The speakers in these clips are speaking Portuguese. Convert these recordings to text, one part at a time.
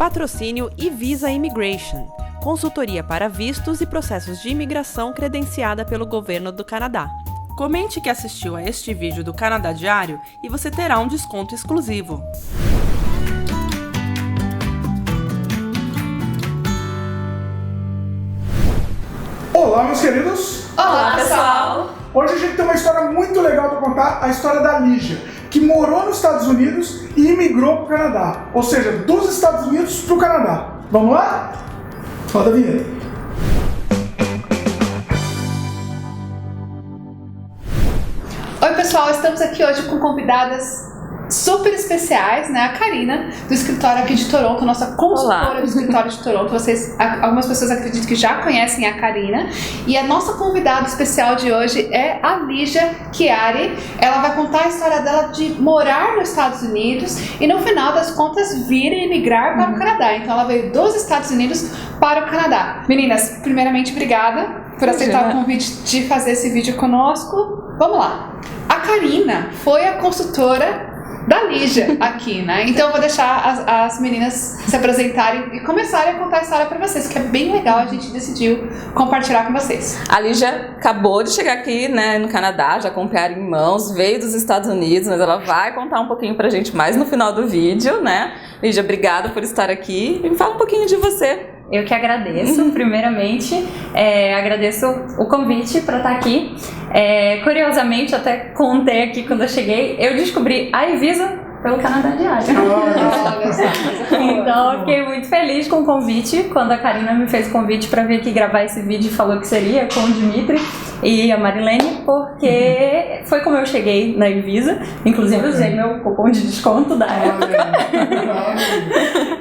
Patrocínio eVisa Immigration, consultoria para vistos e processos de imigração credenciada pelo governo do Canadá. Comente que assistiu a este vídeo do Canadá Diário e você terá um desconto exclusivo. Olá, meus queridos! Olá, pessoal! Hoje a gente tem uma história muito legal para contar, a história da Lígia, que morou nos Estados Unidos e imigrou para o Canadá. Ou seja, dos Estados Unidos para o Canadá. Vamos lá? Roda a vinheta. Oi, pessoal! Estamos aqui hoje com convidadas super especiais, né? A Karina, do escritório aqui de Toronto, nossa consultora do escritório de Toronto. Algumas pessoas acreditam que já conhecem a Karina. E a nossa convidada especial de hoje é a Lígia Chiari. Ela vai contar a história dela de morar nos Estados Unidos e, no final das contas, vir e emigrar para o Canadá. Então, ela veio dos Estados Unidos para o Canadá. Meninas, primeiramente, obrigada por aceitar o convite de fazer esse vídeo conosco. Vamos lá. A Karina foi a consultora da Lígia aqui, né? Então eu vou deixar as meninas se apresentarem e começarem a contar a história pra vocês, que é bem legal, a gente decidiu compartilhar com vocês. A Lígia acabou de chegar aqui, né, no Canadá, já com o PR em mãos, veio dos Estados Unidos, mas ela vai contar um pouquinho pra gente mais no final do vídeo, né? Lígia, obrigada por estar aqui e fala um pouquinho de você. Eu que agradeço, primeiramente, agradeço o convite para estar aqui. Curiosamente, até contei aqui quando eu cheguei, eu descobri a eVisa pelo Canadá Diário. Então, eu fiquei muito feliz com o convite, quando a Karina me fez o convite para vir aqui gravar esse vídeo e falou que seria com o Dimitri e a Marilene, porque foi como eu cheguei na eVisa, inclusive usei meu cupom de desconto da época.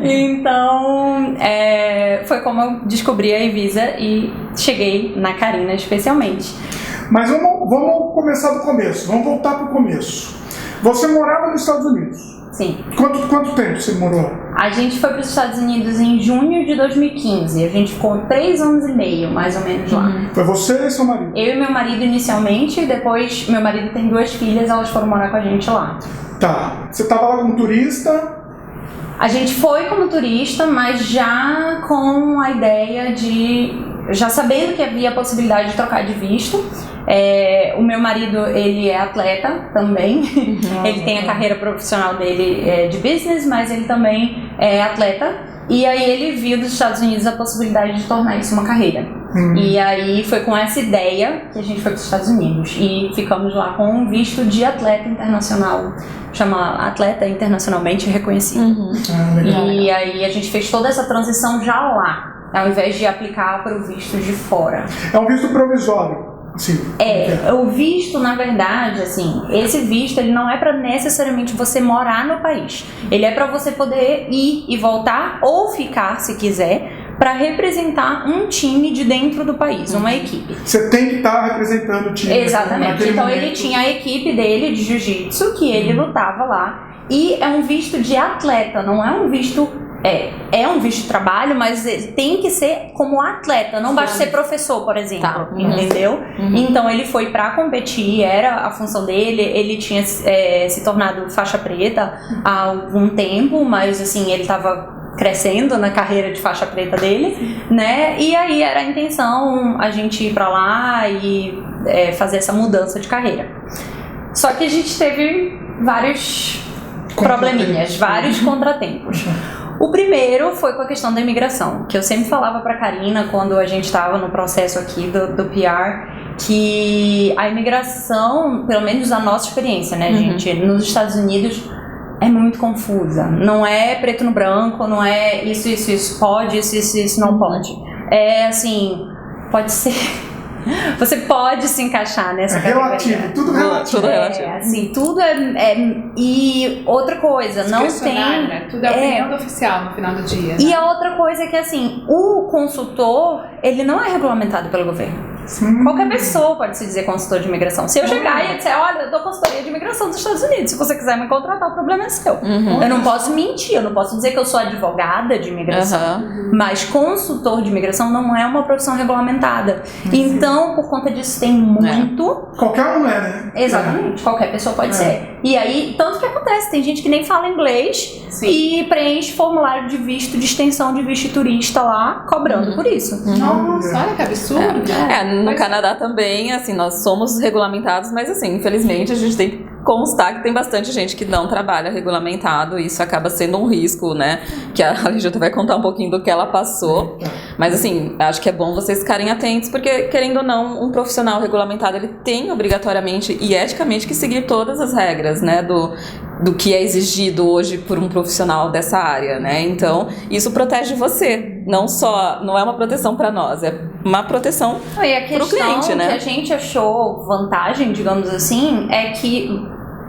Então, foi como eu descobri a eVisa e cheguei na Karina especialmente. Mas vamos começar do começo, vamos voltar para o começo. Você morava nos Estados Unidos? Sim. Quanto tempo você morou? A gente foi para os Estados Unidos em junho de 2015. A gente ficou 3 anos e meio, mais ou menos, lá. Foi você e seu marido? Eu e meu marido inicialmente, e depois meu marido tem 2 filhas, elas foram morar com a gente lá. Tá. Você estava lá como turista? A gente foi como turista, mas já com a ideia já sabendo que havia a possibilidade de trocar de visto. O meu marido, ele é atleta também, ele tem a carreira profissional dele de business, mas ele também é atleta, e aí ele viu dos Estados Unidos a possibilidade de tornar isso uma carreira. E aí foi com essa ideia que a gente foi para os Estados Unidos e ficamos lá com um visto de atleta internacional, chama Atleta Internacionalmente Reconhecido. E aí a gente fez toda essa transição já lá, ao invés de aplicar para o visto de fora. É um visto provisório. Sim. O visto, na verdade, assim, esse visto ele não é para necessariamente você morar no país. Ele é para você poder ir e voltar ou ficar, se quiser, para representar um time de dentro do país, uma equipe. Você tem que estar representando o time. Exatamente. Então ele tinha a equipe dele de jiu-jitsu, que ele lutava lá, e é um visto de atleta, não é um visto... É um visto de trabalho, mas tem que ser como atleta, não basta ser professor, por exemplo, entendeu? Então ele foi pra competir, era a função dele, ele tinha se tornado faixa preta há algum tempo, mas assim, ele tava crescendo na carreira de faixa preta dele, né? E aí era a intenção a gente ir pra lá e fazer essa mudança de carreira. Só que a gente teve vários probleminhas, vários contratempos. O primeiro foi com a questão da imigração, que eu sempre falava pra Karina quando a gente estava no processo aqui do PR, que a imigração, pelo menos a nossa experiência, né, gente, nos Estados Unidos é muito confusa. Não é preto no branco, não é isso pode, isso não pode. É assim, pode ser... Você pode se encaixar nessa categoria. Relativo, tudo relativo. Tudo relativo. Assim, tudo e outra coisa, não tem... Né? Tudo é opinião do oficial no final do dia. E a outra coisa é que, assim, o consultor, ele não é regulamentado pelo governo. Qualquer pessoa pode se dizer consultor de imigração. Se eu chegar e disser, olha, eu dou consultoria de imigração dos Estados Unidos, se você quiser me contratar, o problema é seu. Eu não posso mentir, eu não posso dizer que eu sou advogada de imigração, mas consultor de imigração não é uma profissão regulamentada. Então, por conta disso, tem muito... Qualquer um é, né? Exatamente, qualquer pessoa pode ser. E aí, tanto que acontece, tem gente que nem fala inglês e preenche formulário de visto, de extensão de visto turista lá, cobrando por isso. Nossa, olha que absurdo. No Canadá também, assim, nós somos regulamentados, mas assim, infelizmente a gente tem que constar que tem bastante gente que não trabalha regulamentado e isso acaba sendo um risco, né? Que a Lígia vai contar um pouquinho do que ela passou. Mas assim, acho que é bom vocês ficarem atentos, porque querendo ou não, um profissional regulamentado, ele tem obrigatoriamente e eticamente que seguir todas as regras, né? Do que é exigido hoje por um profissional dessa área, né? Então, isso protege você. Não é uma proteção para nós, é uma proteção para o cliente, né? Que a gente achou vantagem, digamos assim, é que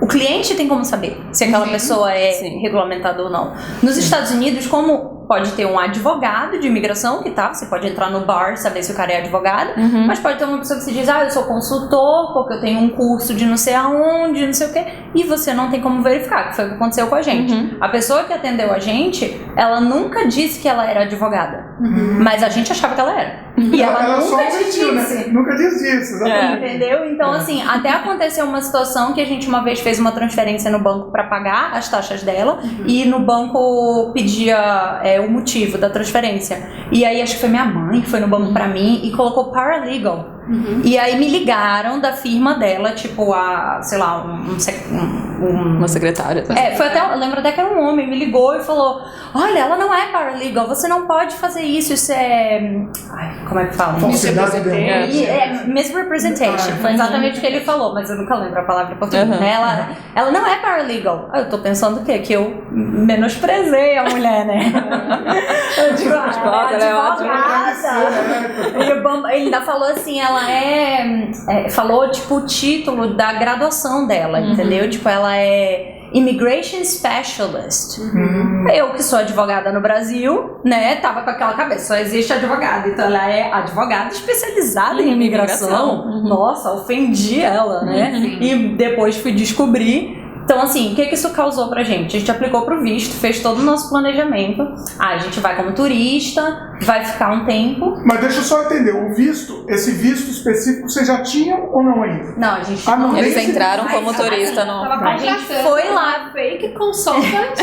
o cliente tem como saber se aquela pessoa é regulamentada ou não. Nos Estados Unidos, como pode ter um advogado de imigração você pode entrar no bar, saber se o cara é advogado, mas pode ter uma pessoa que se diz, eu sou consultor, porque eu tenho um curso de não sei aonde, não sei o quê, e você não tem como verificar, que foi o que aconteceu com a gente. A pessoa que atendeu a gente, ela nunca disse que ela era advogada, mas a gente achava que ela era. E ela nunca disse. Né? Nunca disse isso, exatamente. Entendeu? Então, assim, até aconteceu uma situação que a gente uma vez fez uma transferência no banco para pagar as taxas dela, e no banco pedia o motivo da transferência. E aí acho que foi minha mãe que foi no banco pra mim e colocou paralegal. E aí me ligaram da firma dela, tipo, sei lá, uma secretária. Foi eu lembro até que era um homem, me ligou e falou, olha, ela não é paralegal, você não pode fazer isso é... como é que fala? Falsidade dela. Misrepresentation. Foi exatamente o que ele falou, mas eu nunca lembro a palavra em português. Ela não é paralegal. Eu tô pensando o quê? Que eu menosprezei a mulher, né? Eu digo, ela é ótima. E ele ainda falou assim, ela falou, tipo, o título da graduação dela, entendeu? Tipo, ela é Immigration Specialist. Eu, que sou advogada no Brasil, né, tava com aquela cabeça, só existe advogada, então ela é advogada especializada em imigração. Nossa, ofendi ela, né? E depois fui descobrir. Então, assim, o que isso causou pra gente? A gente aplicou pro visto, fez todo o nosso planejamento. A gente vai como turista, vai ficar um tempo. Mas deixa eu só entender, esse visto específico, vocês já tinham ou não ainda? Não, a gente eles entraram como turista no... A gente foi lá. Fake consultant.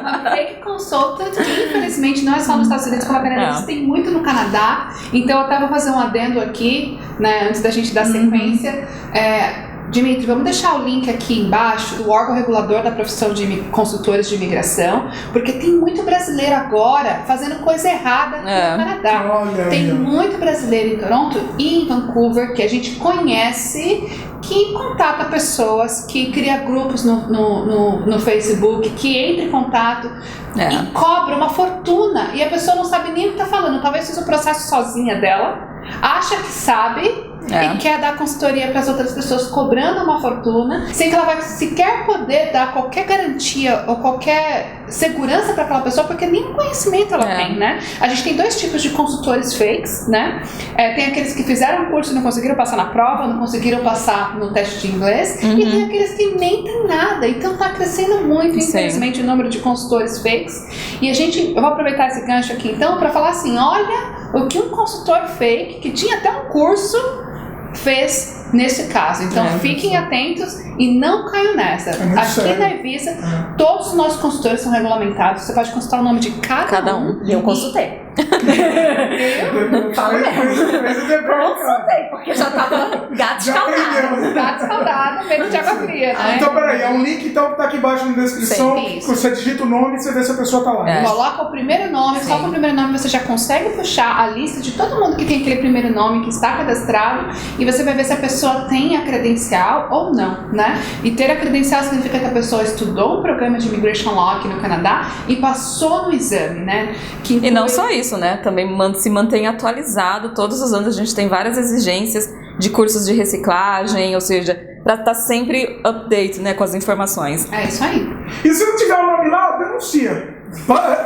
Uma fake consultant que, infelizmente, não é só nos Estados Unidos, como a Canadá, eles têm muito no Canadá. Então, eu até vou fazer um adendo aqui, né, antes da gente dar sequência. Dimitri, vamos deixar o link aqui embaixo do órgão regulador da profissão de consultores de imigração, porque tem muito brasileiro agora fazendo coisa errada aqui no Canadá. Tem muito brasileiro em Toronto e em Vancouver que a gente conhece, que contata pessoas, que cria grupos no Facebook, que entra em contato e cobra uma fortuna, e a pessoa não sabe nem o que está falando. Talvez seja o processo sozinha dela, acha que sabe e quer dar consultoria para as outras pessoas cobrando uma fortuna, sem que ela vai sequer poder dar qualquer garantia ou qualquer segurança para aquela pessoa, porque nem conhecimento ela tem, né? A gente tem dois tipos de consultores fakes, né? Tem aqueles que fizeram o curso e não conseguiram passar na prova, não conseguiram passar no teste de inglês, e tem aqueles que nem tem nada. Então tá crescendo muito, infelizmente, o número de consultores fakes. E eu vou aproveitar esse gancho aqui então para falar assim, olha o que um consultor fake, que tinha até um curso, fez nesse caso. Então fiquem atentos e não caiam nessa. Aqui na Evisa, todos os nossos consultores são regulamentados. Você pode consultar o nome de cada um. Eu consultei. Consultei, porque já tava gato escaldado, medo de água fria, né? Então, peraí, é um link então, que tá aqui embaixo na descrição. Você digita o nome e você vê se a pessoa tá lá. Coloca o primeiro nome, só com o primeiro nome você já consegue puxar a lista de todo mundo que tem aquele primeiro nome que está cadastrado, e você vai ver se a pessoa tem a credencial ou não, né? E ter a credencial significa que a pessoa estudou um programa de Immigration Law aqui no Canadá e passou no exame, né? E não só isso, né? Também se mantém atualizado. Todos os anos a gente tem várias exigências de cursos de reciclagem, ou seja, para estar sempre update, né, com as informações. É isso aí. E se não tiver o nome lá, denuncia.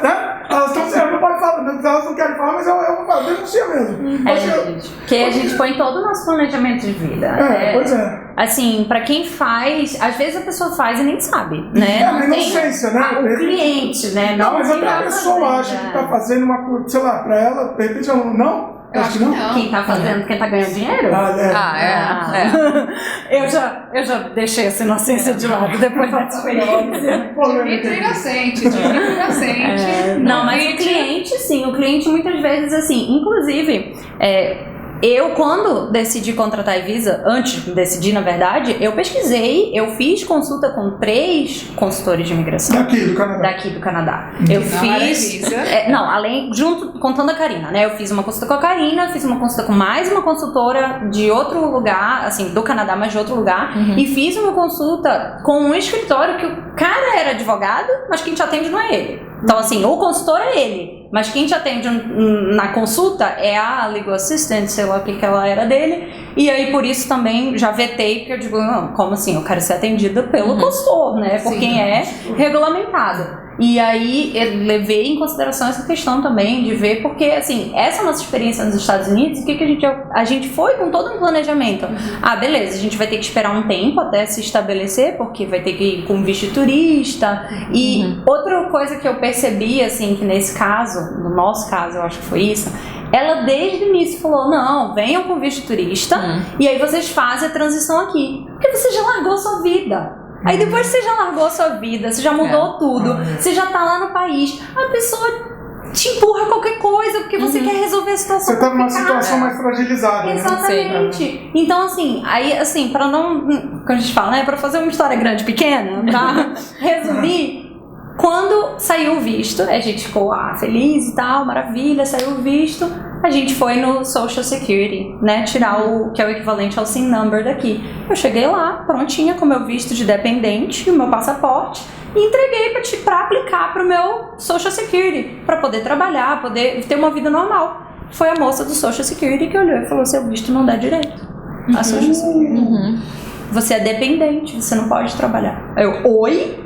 Né? Elas não podem falar, elas não querem falar, mas eu vou falar. denuncia mesmo. gente, que a gente põe todo o nosso planejamento de vida. Pois é. Assim, pra quem faz, às vezes a pessoa faz e nem sabe, né? É uma inocência, né? O cliente, né? Não, mas até a pessoa acha que tá fazendo uma coisa, sei lá, pra ela, de repente ela não. Eu acho que não. Quem tá fazendo, quem tá ganhando dinheiro? Eu já deixei essa inocência de lado depois dessa experiência. Dmitry inocente. Não, mas o cliente, sim, o cliente muitas vezes, assim, inclusive, eu quando decidi contratar a Evisa, antes de decidir, na verdade, eu pesquisei, eu fiz consulta com 3 consultores de imigração. Daqui do Canadá. Eu fiz... contando a Karina, né? Eu fiz uma consulta com a Karina, fiz uma consulta com mais uma consultora de outro lugar, assim, do Canadá, mas de outro lugar, e fiz uma consulta com um escritório que o cara era advogado, mas quem te atende não é ele. Então, assim, o consultor é ele, mas quem te atende na consulta é a legal assistant, sei lá o que ela era dele, e aí por isso também já vetei, porque eu digo, não, como assim, eu quero ser atendida pelo consultor, né, por quem é regulamentado. E aí eu levei em consideração essa questão também de ver, porque assim, essa nossa experiência nos Estados Unidos, o que a gente foi com todo um planejamento. Beleza, a gente vai ter que esperar um tempo até se estabelecer, porque vai ter que ir com visto de turista. E outra coisa que eu percebi, assim, que nesse caso, no nosso caso, eu acho que foi isso, ela desde o início falou, não, venham com visto de turista, e aí vocês fazem a transição aqui, porque você já largou a sua vida. Aí depois você já largou a sua vida, você já mudou tudo, você já tá lá no país, a pessoa te empurra qualquer coisa porque você quer resolver a situação. Você tá numa situação mais fragilizada, Exatamente. Né? Então, assim, aí, assim, pra não... Quando a gente fala, né, pra fazer uma história grande pequena, pra resumir... Quando saiu o visto, a gente ficou feliz e tal, maravilha, saiu o visto, a gente foi no Social Security, né, tirar o que é o equivalente ao SIN number daqui. Eu cheguei lá, prontinha, com o meu visto de dependente, o meu passaporte, e entreguei pra aplicar pro meu Social Security, pra poder trabalhar, poder ter uma vida normal. Foi a moça do Social Security que olhou e falou, seu visto não dá direito a Social Security. Você é dependente, você não pode trabalhar. Eu, oi?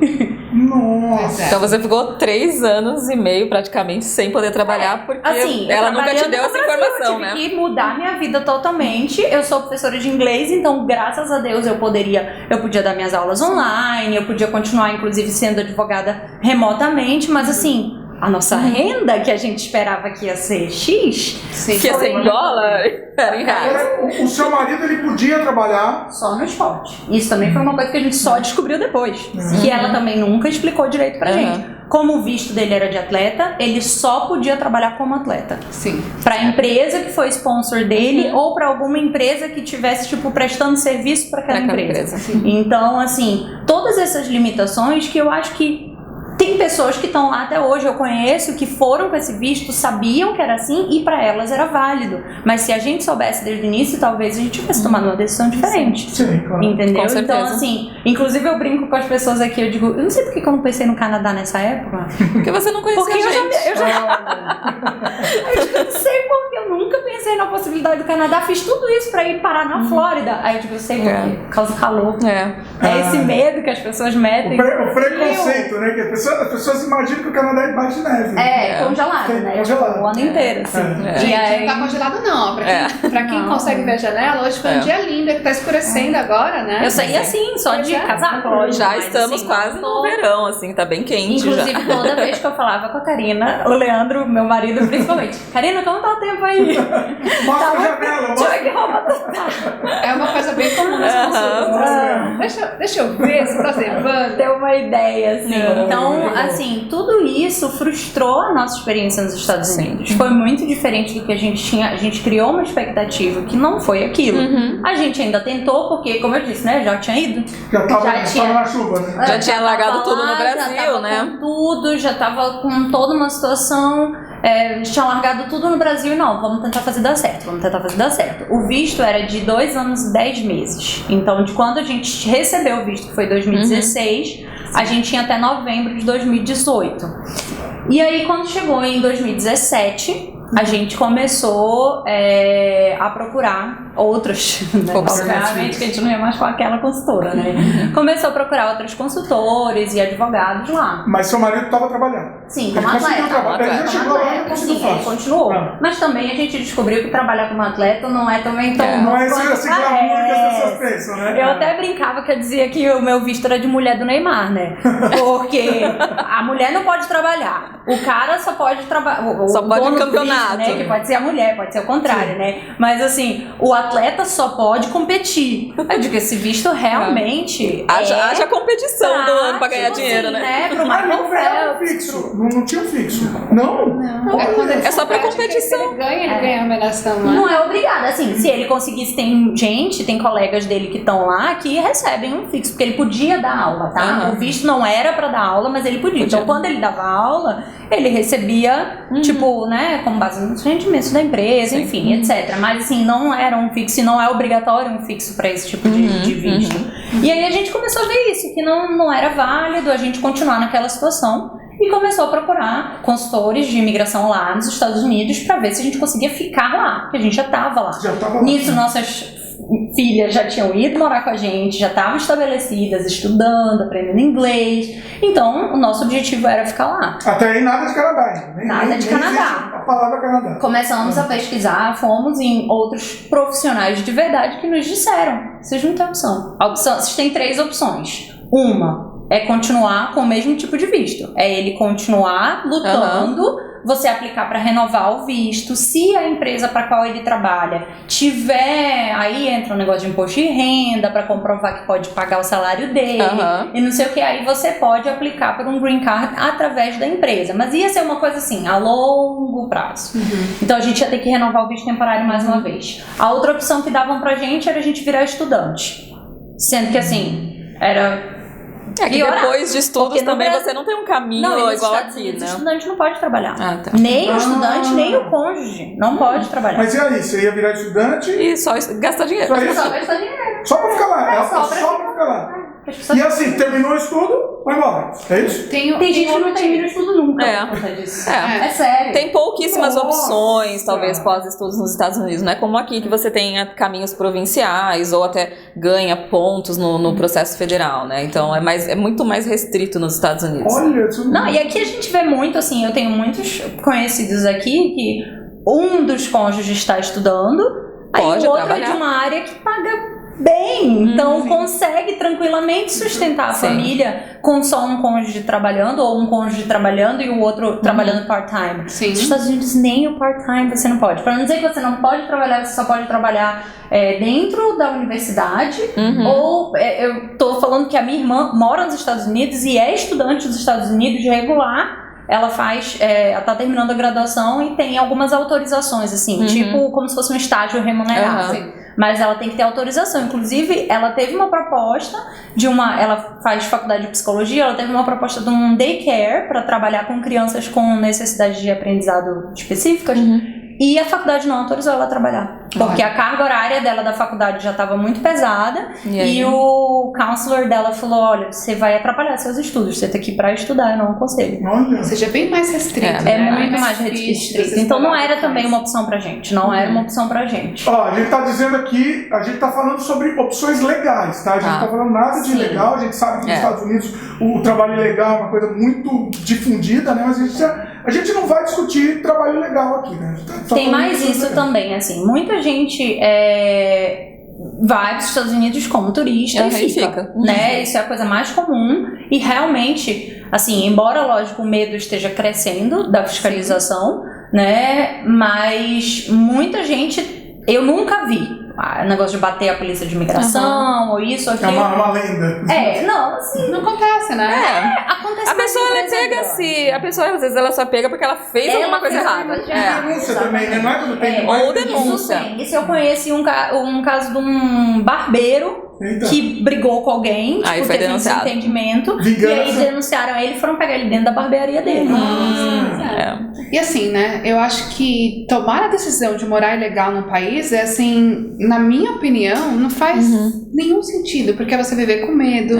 Nossa. Então você ficou 3 anos e meio praticamente sem poder trabalhar, porque assim, ela nunca te deu essa informação, né? Eu tive que mudar minha vida totalmente. Eu sou professora de inglês, então graças a Deus eu podia dar minhas aulas online, eu podia continuar inclusive sendo advogada remotamente, mas assim, a nossa renda que a gente esperava que ia ser X, que ia ser em dólar, era em reais. O seu marido, ele podia trabalhar só no esporte. Isso também foi uma coisa que a gente só descobriu depois, que ela também nunca explicou direito pra gente. Como o visto dele era de atleta, ele só podia trabalhar como atleta. Sim. Pra empresa que foi sponsor dele ou pra alguma empresa que tivesse, tipo, prestando serviço pra aquela empresa. Então, assim, todas essas limitações que eu acho que tem pessoas que estão lá até hoje, eu conheço, que foram com esse visto, sabiam que era assim e pra elas era válido. Mas se a gente soubesse desde o início, talvez a gente tivesse tomado uma decisão diferente. Sim, claro. Entendeu? Com certeza. Então, assim, inclusive eu brinco com as pessoas aqui, eu digo, eu não sei porque que eu não pensei no Canadá nessa época. Porque você não conhecia Porque a gente. eu não sei porque eu nunca pensei na possibilidade do Canadá, fiz tudo isso pra ir parar na Flórida. Aí eu digo, eu sei por quê, por causa do calor. É esse medo que as pessoas metem. O preconceito, né? Que as pessoas imaginam que o Canadá é embaixo de neve. Congelado, né? Congelado. O ano inteiro, assim. Gente, não tá congelado não. Pra quem consegue ver a janela, hoje foi um dia lindo, que tá escurecendo agora, né? Eu saí assim, só de casaco. Já estamos assim, quase no verão, assim, tá bem quente. Inclusive, já. toda vez que eu falava com a Karina, o Leandro, meu marido, principalmente, Karina, como tá o tempo aí? Mostra a janela, Deixa eu ver que roupa tá. É uma coisa bem comum nas consultas. Deixa eu ver se tá levando. Ter uma ideia, assim. Então, assim, tudo isso frustrou a nossa experiência nos Estados Unidos. Foi muito diferente do que a gente tinha. A gente criou uma expectativa que não foi aquilo. A gente ainda tentou, porque, como eu disse, né, já tinha ido. Já tava na chuva, né? Já tinha largado tudo no Brasil, já tava né? Com tudo, já tava com toda uma situação. A gente tinha largado tudo no Brasil e não, vamos tentar fazer dar certo, O visto era de 2 anos e 10 meses. Então, de quando a gente recebeu o visto, que foi 2016, a gente tinha até novembro de 2018. E aí, quando chegou em 2017, a gente começou a procurar outras, né? Obviamente que a gente não ia mais com aquela consultora, né? Começou a procurar outros consultores e advogados lá. Mas seu marido estava trabalhando? Sim, Ele como conseguiu atleta. trabalhar, ele Como chegou lá e atleta, conseguiu sim, ele fácil. continuou. Ah. Mas também a gente descobriu que trabalhar como atleta não é também tão... Não é esse glamour que as pessoas parece. pensam, né? Eu até brincava que eu dizia que o meu visto era de mulher do Neymar, né? Porque a mulher não pode trabalhar. O cara só pode trabalhar. Só pode no campeonato. Visto, né? Que pode ser a mulher, pode ser o contrário, né? Mas assim, o atleta só pode competir. Eu digo que esse visto realmente. Haja competição do ano pra ganhar tipo dinheiro, assim, né? Pro Mas Michael não ganhava Phelps. fixo. Não tinha um fixo. Não? Não, é quando ele É só pra compete, competição. Se ele ganha, ele ganha a remuneração, não é? Não é obrigado, assim, se ele conseguisse, tem colegas dele que estão lá que recebem um fixo, porque ele podia dar aula, tá? Aham. O visto não era pra dar aula, mas ele podia. Então, quando ele dava aula, ele recebia, tipo, né, com base nos rendimentos da empresa, enfim, etc. Mas, assim, não era um fixo e não é obrigatório um fixo pra esse tipo de visto. E aí a gente começou a ver isso, que não era válido a gente continuar naquela situação. E começou a procurar consultores de imigração lá nos Estados Unidos para ver se a gente conseguia ficar lá, porque a gente já estava lá. Já tava lá. Nisso, nossas filhas já tinham ido morar com a gente, já estavam estabelecidas, estudando, aprendendo inglês. Então, o nosso objetivo era ficar lá. Até aí nada de Canadá ainda. Nada de Canadá. existe a palavra Canadá. Começamos a pesquisar, fomos em outros profissionais de verdade que nos disseram: vocês não têm opção. Vocês têm 3 opções. Uma é continuar com o mesmo tipo de visto. É ele continuar lutando, você aplicar para renovar o visto. Se a empresa para qual ele trabalha tiver, aí entra um negócio de imposto de renda para comprovar que pode pagar o salário dele e não sei o que, aí você pode aplicar por um green card através da empresa. Mas ia ser uma coisa assim, a longo prazo. Então a gente ia ter que renovar o visto temporário mais uma vez. A outra opção que davam pra gente era a gente virar estudante. Sendo que assim, era... É que piorar. depois de estudos Porque no também Brasil- você não tem um caminho Não, e nos igual Estados aqui, Unidos, o né? estudante não pode trabalhar. Ah, tá. Nem o estudante, nem o cônjuge. Não pode trabalhar. Mas e aí? Você ia virar estudante E só gastar dinheiro. só isso? Só vai estar dinheiro. Só pra ficar lá. Só pra ficar lá. As pessoas- E assim, terminou o estudo, vai embora. É isso? Tem gente que não termina o estudo nunca É. por conta disso. É. É sério. Tem pouquíssimas Nossa. opções, talvez, pós-estudos nos Estados Unidos. Não é como aqui que você tenha caminhos provinciais ou até ganha pontos no processo federal, né? Então é muito mais restrito nos Estados Unidos. Olha, isso Não, e aqui a gente vê muito, assim, eu tenho muitos conhecidos aqui que um dos cônjuges está estudando, aí Pode o outro trabalhar. é de uma área que paga bem, então consegue tranquilamente sustentar a Sim. família com só um cônjuge trabalhando, ou um cônjuge trabalhando e o outro trabalhando part-time. Sim. Nos Estados Unidos, nem o part-time você não pode. Para não dizer que você não pode trabalhar, você só pode trabalhar dentro da universidade, ou eu tô falando que a minha irmã mora nos Estados Unidos e é estudante dos Estados Unidos regular. Ela ela tá terminando a graduação e tem algumas autorizações, assim, tipo como se fosse um estágio remunerado. Mas ela tem que ter autorização. Inclusive, ela teve uma proposta ela faz faculdade de psicologia, ela teve uma proposta de um daycare para trabalhar com crianças com necessidades de aprendizado específicas. E a faculdade não autorizou ela a trabalhar. Porque a carga horária dela da faculdade já estava muito pesada. E o counselor dela falou: olha, você vai atrapalhar seus estudos. Você tá aqui para estudar, eu não aconselho. Olha. Ou seja, é bem mais restrito. É né? muito mais difícil restrito. Então não era também uma opção pra gente. Não era uma opção pra gente. Ó, a gente tá dizendo aqui, a gente tá falando sobre opções legais, tá? A gente não tá falando nada de Sim. ilegal, a gente sabe que nos Estados Unidos o trabalho ilegal é uma coisa muito difundida, né? Mas a gente não vai discutir trabalho ilegal aqui, né? A gente tá só Tem falando mais de isso legais. também, assim. Muita gente vai para os Estados Unidos como turista e fica. Né? Isso é a coisa mais comum. E realmente, assim, embora, lógico, o medo esteja crescendo da fiscalização, né? Mas muita gente, eu nunca vi negócio de bater a polícia de imigração, ou isso, ou É aquilo. uma lenda. Não, assim, Não acontece, né? acontece A mais pessoa, em ela empresa pega grande. se... A pessoa, às vezes, ela só pega porque ela fez Ela alguma coisa fez errada. alguma coisa errada. Denúncia também, né? Não é tudo tem Ou Isso denúncia. tem. Isso eu conheci um caso de um barbeiro Eita. que brigou com alguém, Aí tipo, foi teve um denunciado. desentendimento, Vingança. e aí denunciaram ele e foram pegar ele dentro da barbearia dele. É. E assim, né, eu acho que tomar a decisão de morar ilegal no país é assim, na minha opinião, não faz nenhum sentido, porque é você viver com medo,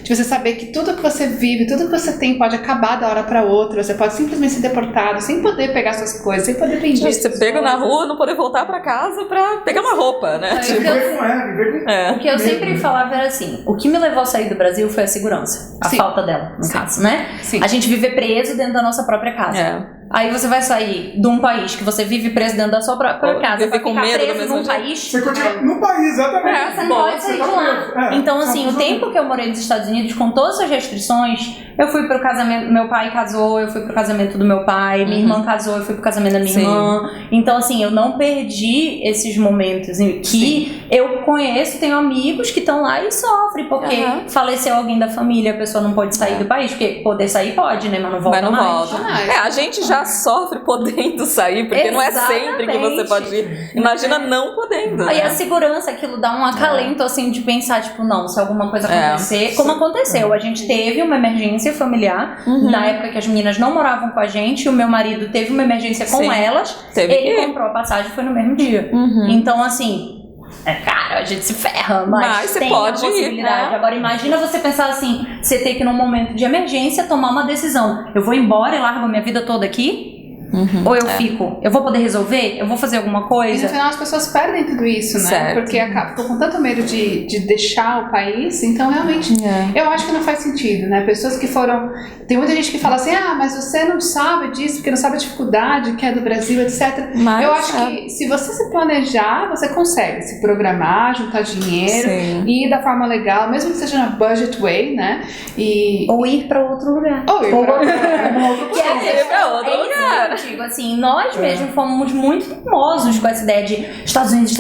de você saber que tudo que você vive, tudo que você tem pode acabar da hora pra outra, você pode simplesmente ser deportado, sem poder pegar suas coisas, sem poder vender. Você pega na rua, não poder voltar pra casa pra pegar uma roupa, né? O que eu sempre falava era assim, o que me levou a sair do Brasil foi a segurança, a falta dela, no caso, né? Sim. A gente viver preso dentro da nossa própria casa. Aí você vai sair de um país que você vive preso dentro da sua própria casa, viver com medo do mesmo num jeito. país. Você continua no país, exatamente. Você não pode sair de lá. Então, assim, o tempo que eu morei nos Estados Unidos, com todas as restrições, eu fui pro casamento, meu pai casou, eu fui pro casamento do meu pai, minha irmã casou, eu fui pro casamento da minha irmã. Então, assim, eu não perdi esses momentos em que eu conheço, tenho amigos que estão lá e sofrem, porque faleceu alguém da família, a pessoa não pode sair do país, porque poder sair pode, né, mas não volta mais. A gente já sofre podendo sair, porque não é sempre que você pode ir. Imagina não podendo. Aí a segurança, aquilo dá um acalento, assim, de pensar, tipo, não, se alguma coisa acontecer, como aconteceu. A gente teve uma emergência familiar, na época que as meninas não moravam com a gente, o meu marido teve uma emergência com elas, ele comprou a passagem e foi no mesmo dia. Então, assim, cara, a gente se ferra, mas você tem pode a possibilidade. Agora imagina você pensar assim, você ter que num momento de emergência tomar uma decisão. Eu vou embora e largo a minha vida toda aqui? Ou eu fico? Eu vou poder resolver? Eu vou fazer alguma E coisa? no final as pessoas perdem tudo isso, né? Certo. Porque ficam com tanto medo de deixar o país, então realmente eu acho que não faz sentido, né? Pessoas que foram... Tem muita gente que fala assim, mas você não sabe disso, porque não sabe a dificuldade que é do Brasil, etc. Mas, eu acho que se você se planejar, você consegue se programar, juntar dinheiro e ir da forma legal, mesmo que seja na budget way, né? Ou ir pra outro lugar. Ou ir pra outro lugar. Digo assim, nós mesmos fomos muito teimosos com essa ideia de Estados Unidos,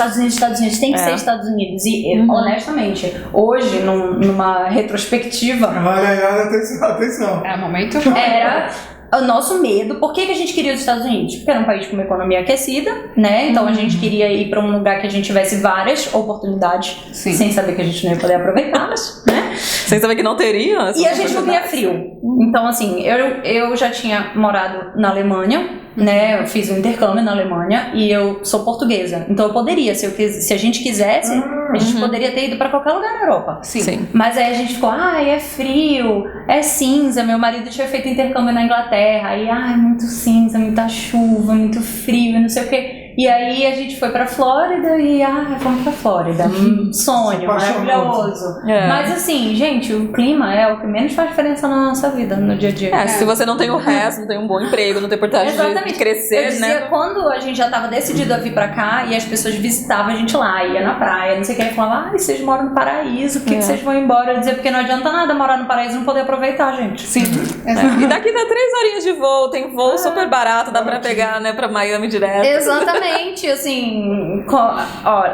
tem que ser Estados Unidos. E honestamente, hoje, numa retrospectiva, Olha, atenção. É o momento. Era o nosso medo. Por que a gente queria os Estados Unidos? Porque era um país com uma economia aquecida, né? Então a gente queria ir pra um lugar que a gente tivesse várias oportunidades, sem saber que a gente não ia poder aproveitá-las, né? Sem saber que não teria. E a gente não via frio. Então, assim, eu já tinha morado na Alemanha, né? Eu fiz um intercâmbio na Alemanha e eu sou portuguesa. Então eu poderia, se a gente quisesse, a gente poderia ter ido pra qualquer lugar na Europa. Sim. Mas aí a gente ficou, é frio, é cinza. Meu marido tinha feito intercâmbio na Inglaterra. Aí, muito cinza, muita chuva, muito frio, não sei o quê. E aí a gente foi pra Flórida e, fomos pra Flórida. Sonho, maravilhoso. Mas assim, gente, o clima é o que menos faz diferença na nossa vida, no dia a dia. Se você não tem o resto, não tem um bom emprego, não tem oportunidade de crescer, eu dizia, quando a gente já tava decidido a vir pra cá e as pessoas visitavam a gente lá, ia na praia, não sei o que, aí falavam, vocês moram no paraíso, por que vocês vão embora? Eu dizia, porque não adianta nada morar no paraíso e não poder aproveitar, gente. Sim. E daqui dá 3 horinhas de voo, tem voo super barato, dá pra pegar, né, pra Miami direto. Exatamente, assim,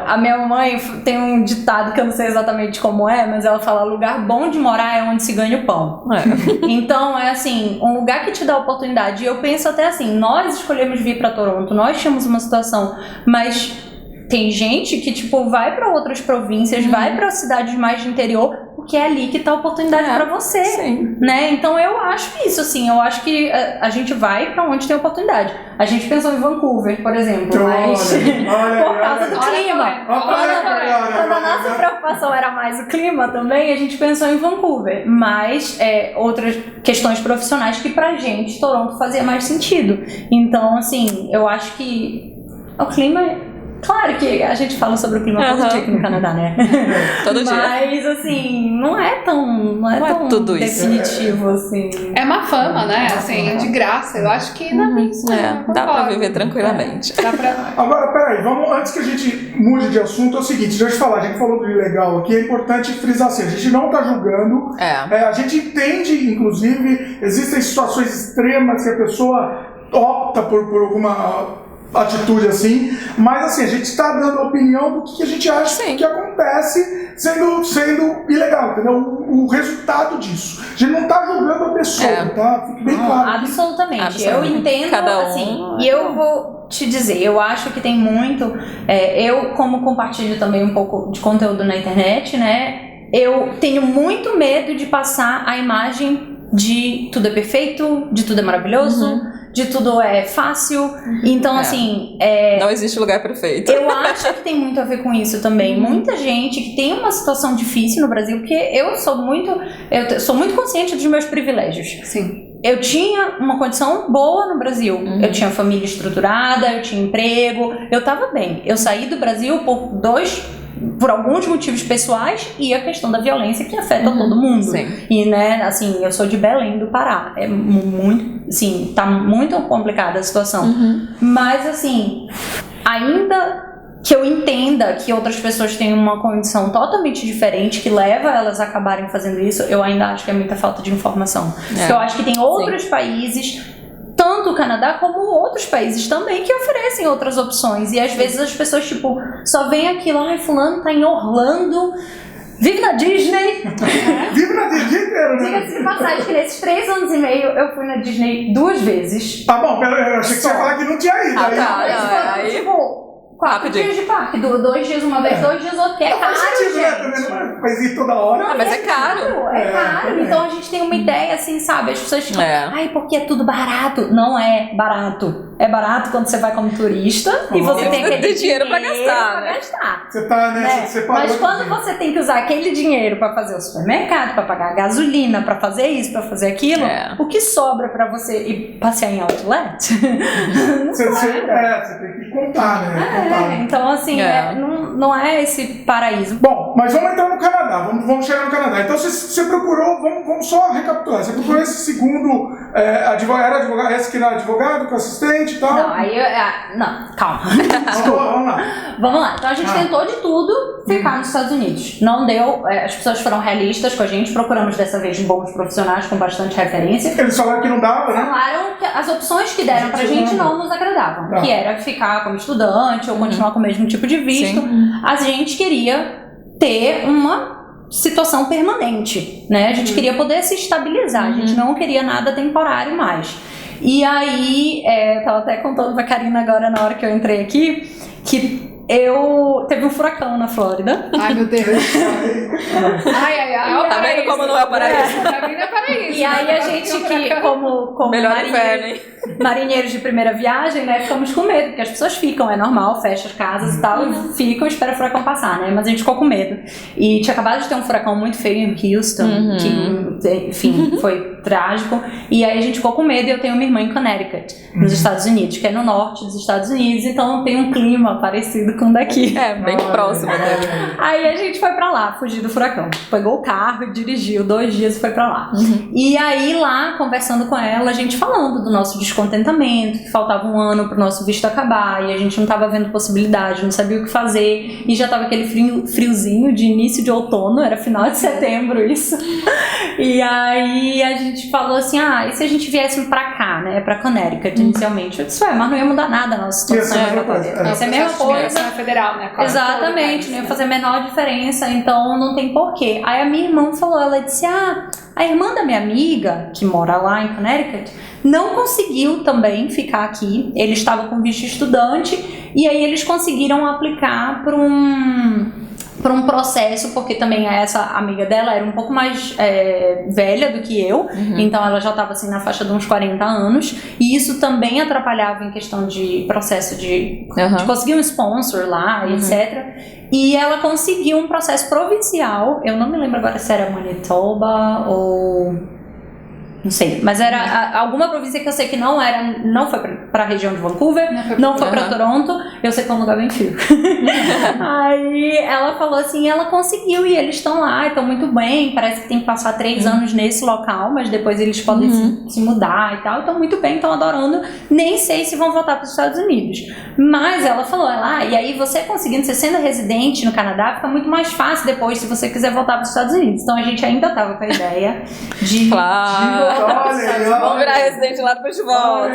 a minha mãe tem um ditado que eu não sei exatamente como é, mas ela fala, lugar bom de morar é onde se ganha o pão. Então, é assim, um lugar que te dá oportunidade. E eu penso até assim, nós escolhemos vir pra Toronto, nós tínhamos uma situação, mas tem gente que, tipo, vai pra outras províncias, vai pra cidades mais de interior, porque é ali que tá a oportunidade pra você, né? Então eu acho isso, assim, eu acho que a gente vai pra onde tem oportunidade. A gente pensou em Vancouver, por exemplo, mas por causa do clima. Quando a nossa preocupação era mais o clima também, a gente pensou em Vancouver, mas outras questões profissionais que pra gente, Toronto, fazia mais sentido. Então, assim, eu acho que o clima... Claro que a gente fala sobre o clima todo dia aqui no Canadá, né? Todo dia. Mas, assim, não é tão tudo definitivo, assim. É uma fama, né? Assim, de graça. Eu acho que não é isso. Dá pra viver tranquilamente. Agora, peraí, antes que a gente mude de assunto, é o seguinte, deixa eu te falar, a gente falou do ilegal aqui, é importante frisar assim, a gente não tá julgando, a gente entende, inclusive, existem situações extremas que a pessoa opta por alguma atitude assim, mas assim, a gente está dando opinião do que a gente acha que acontece sendo ilegal, entendeu? O resultado disso. A gente não está julgando a pessoa, tá? Fique bem claro. Absolutamente. Eu entendo, assim, e eu vou te dizer, eu acho que tem muito, eu como compartilho também um pouco de conteúdo na internet, né, eu tenho muito medo de passar a imagem de tudo é perfeito, de tudo é maravilhoso, de tudo é fácil. Então, assim... Não existe lugar perfeito. Eu acho que tem muito a ver com isso também. Muita gente que tem uma situação difícil no Brasil, porque eu sou muito consciente dos meus privilégios. Sim. Eu tinha uma condição boa no Brasil. Eu tinha família estruturada, eu tinha emprego, eu tava bem. Eu saí do Brasil por alguns motivos pessoais e a questão da violência que afeta todo mundo. Sim. E, né, assim, eu sou de Belém do Pará. É muito, assim, tá muito complicada a situação. Mas, assim, ainda que eu entenda que outras pessoas têm uma condição totalmente diferente que leva elas a acabarem fazendo isso, eu ainda acho que é muita falta de informação. Porque eu acho que tem outros países, tanto o Canadá como outros países também, que oferecem outras opções. E às vezes as pessoas, tipo, só veem aquilo, ai, fulano tá em Orlando, vive na Disney. Vive na Disney inteiro, né? Diga-se de passagem que nesses 3 anos e meio eu fui na Disney 2 vezes. Tá bom, pera, eu achei que você ia falar que não tinha ido. Ah, aí. tá. Mas foram, aí- tipo, 4 Rapidinho. dias de parque. 2 dias uma vez, 2 dias outra. É Não caro, faz sentido, né? gente. Também não faz ir toda hora. Mas é caro. É caro. também. Então a gente tem uma ideia assim, sabe? As pessoas ficam, É. ai, porque é tudo barato. Não é barato. É barato quando você vai como turista e você Uhum. tem aquele Tem dinheiro pra gastar, pra né? gastar. Você tá, né? Né? Você parou Mas de- quando você tem que usar aquele dinheiro pra fazer o supermercado, pra pagar a gasolina, pra fazer isso, pra fazer aquilo, o que sobra pra você ir passear em outlet? Você tem que contar, né? Contar. Então, assim, não é esse paraíso. Bom, mas vamos entrar no Canadá, vamos chegar no Canadá. Então você procurou, vamos só recapitular, você procurou esse segundo advogado, esse que era advogado, com assistente e tal? Não, aí não, calma. Vamos lá. Vamos lá. Então a gente tentou de tudo ficar nos Estados Unidos. Não deu, as pessoas foram realistas com a gente, procuramos dessa vez bons profissionais com bastante referência. Eles falaram que não dava, né? Falaram que as opções que deram pra gente não nos agradavam. Tá. Que era ficar como estudante ou continuar com o mesmo tipo de visto. A gente queria ter uma situação permanente, né? A gente queria poder se estabilizar, a gente não queria nada temporário mais. E aí, eu tava até contando pra Karina agora na hora que eu entrei aqui, que teve um furacão na Flórida. Ai, meu Deus. Ai. Tá vendo como não é o paraíso? Pra mim não é paraíso. E aí a gente que, como Melhor inverno, hein? marinheiros de primeira viagem, né, ficamos com medo, porque as pessoas ficam, é normal, fecha as casas e tal, e ficam e esperam o furacão passar, né, mas a gente ficou com medo. E tinha acabado de ter um furacão muito feio em Houston, que, enfim, foi trágico, e aí a gente ficou com medo, e eu tenho uma irmã em Connecticut, nos Estados Unidos, que é no norte dos Estados Unidos, então tem um clima parecido com o daqui. É, bem próximo, né? Aí a gente foi pra lá, fugir do furacão. Pegou o carro e dirigiu 2 dias e foi pra lá. E aí lá, conversando com ela, a gente falando do nosso descontentamento, que faltava 1 ano pro nosso visto acabar, e a gente não tava vendo possibilidade, não sabia o que fazer, e já tava aquele friozinho de início de outono, era final de setembro isso. E aí a gente falou assim, e se a gente viesse pra cá, né, pra Connecticut inicialmente? Eu disse, mas não ia mudar nada a nossa situação. Ia ser a mesma coisa. Federal, né? Claro, Exatamente, não ia fazer a menor diferença, então não tem porquê. Aí a minha irmã falou, ela disse, a irmã da minha amiga, que mora lá em Connecticut, não conseguiu também ficar aqui, eles estavam com visto estudante, e aí eles conseguiram aplicar para um processo, porque também essa amiga dela era um pouco mais velha do que eu, então ela já estava assim na faixa de uns 40 anos, e isso também atrapalhava em questão de processo de conseguir um sponsor lá, etc. E ela conseguiu um processo provincial, eu não me lembro agora se era Manitoba ou... não sei, mas era alguma província que eu sei que não foi pra região de Vancouver, não foi pra Toronto, eu sei que é um lugar bem frio. Aí ela falou assim, ela conseguiu e eles estão lá, estão muito bem, parece que tem que passar 3 anos nesse local, mas depois eles podem se mudar e tal, estão muito bem, estão adorando, nem sei se vão voltar para os Estados Unidos. Mas ela falou, e aí você conseguindo, você sendo residente no Canadá, fica muito mais fácil depois se você quiser voltar para os Estados Unidos. Então a gente ainda tava com a ideia de... Vamos virar residente lá depois de volta.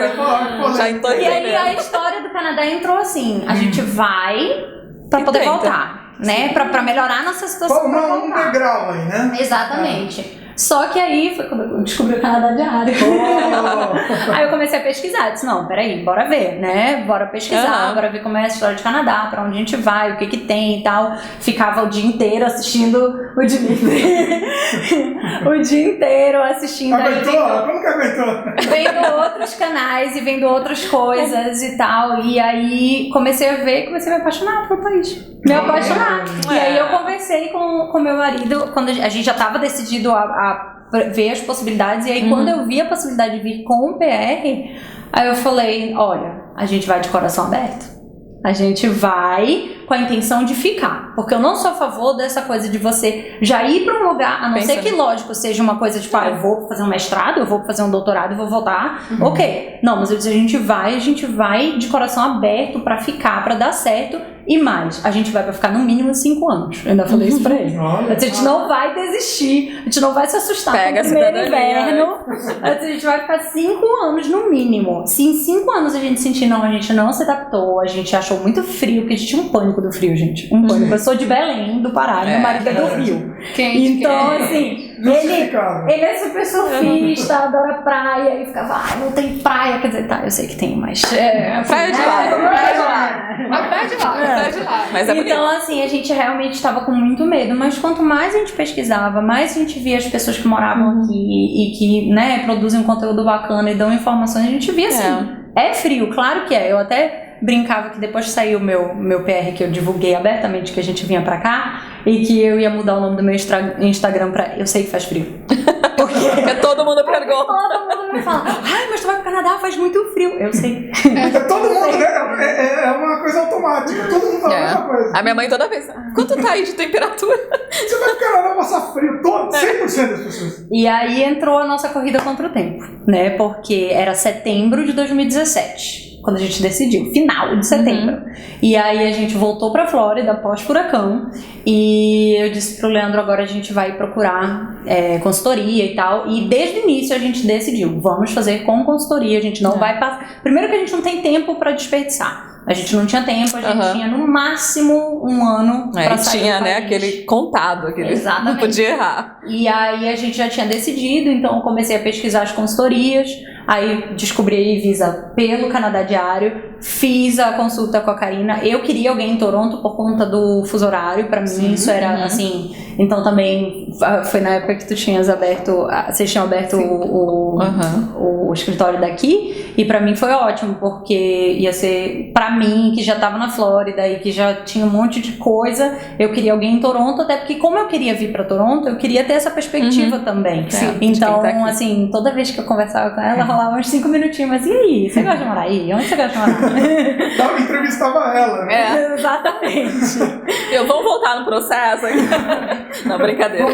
Já tô E aí a história do Canadá entrou assim, a gente vai pra poder voltar, né? Pra melhorar a nossa situação. Um degrau aí, né? Exatamente. Só que aí foi quando eu descobri o Canadá diário. Aí eu comecei a pesquisar. Disse, não, peraí, bora ver, né? Bora pesquisar, bora ver como é a história de Canadá, pra onde a gente vai, o que tem e tal. Ficava o dia inteiro assistindo o Dimitri o dia inteiro assistindo. Aguentou? Como que aguentou? Vendo outros canais e vendo outras coisas e tal. E aí comecei a ver e comecei a me apaixonar pelo país. Me apaixonar. E aí eu conversei com meu marido, quando a gente já tava decidido a ver as possibilidades. E aí quando eu vi a possibilidade de vir com o PR, aí eu falei, olha, a gente vai de coração aberto. A gente vai com a intenção de ficar. Porque eu não sou a favor dessa coisa de você já ir para um lugar, a não ser que, lógico, seja uma coisa tipo, eu vou fazer um mestrado, eu vou fazer um doutorado e vou voltar. Ok. Não, mas eu disse, a gente vai de coração aberto para ficar, para dar certo. E mais, a gente vai pra ficar no mínimo 5 anos. Eu ainda falei isso pra ele. A gente não vai desistir, a gente não vai se assustar com o primeiro inverno. A gente vai ficar 5 anos no mínimo. Se em 5 anos a gente sentir não, a gente não se adaptou, a gente achou muito frio, porque a gente tinha um pânico do frio, gente. Um pânico. Eu sou de Belém, do Pará, meu marido é do Rio. Então, assim, ele é super surfista, adora praia, e ficava, não tem praia. Quer dizer, tá, eu sei que tem, mas... praia de lá. Mas então, assim, a gente realmente estava com muito medo, mas quanto mais a gente pesquisava, mais a gente via as pessoas que moravam aqui e que, né, produzem um conteúdo bacana e dão informações, a gente via assim, é frio, claro que é. Eu até brincava que depois que saiu o meu PR, que eu divulguei abertamente que a gente vinha pra cá, e que eu ia mudar o nome do meu Instagram pra Eu Sei Que Faz Frio. Porque todo mundo pergunta. Todo mundo me fala, mas tu vai pro Canadá, faz muito frio. Eu sei. Todo mundo, né? É uma coisa automática. Todo mundo fala a mesma coisa. A minha mãe toda vez, quanto tá aí de temperatura? Você vai pro Canadá passar frio, 100% das pessoas. E aí entrou a nossa corrida contra o tempo, né? Porque era setembro de 2017. Quando a gente decidiu, final de setembro. E aí a gente voltou pra Flórida pós-furacão. E eu disse pro Leandro, agora a gente vai procurar consultoria e tal. E desde o início a gente decidiu, vamos fazer com consultoria. A gente não vai passar... Primeiro que a gente não tem tempo pra desperdiçar. A gente não tinha tempo, a gente tinha no máximo 1 ano pra sair. Tinha, né, aquele contado, Exatamente. Não podia errar. E aí a gente já tinha decidido, então eu comecei a pesquisar as consultorias, aí descobri a Evisa pelo Canadá Diário, fiz a consulta com a Karina. Eu queria alguém em Toronto por conta do fuso horário, pra mim isso era assim. Então também foi na época que vocês tinham aberto o escritório daqui, e pra mim foi ótimo, porque ia ser, pra mim, que já tava na Flórida e que já tinha um monte de coisa, eu queria alguém em Toronto, até porque como eu queria vir pra Toronto, eu queria ter essa perspectiva também. Então, assim, toda vez que eu conversava com ela, rolava uns 5 minutinhos, mas e aí? Você gosta de morar aí? Onde você gosta de morar? Eu entrevistava ela, né? Exatamente. Vamos voltar no processo? Não, brincadeira.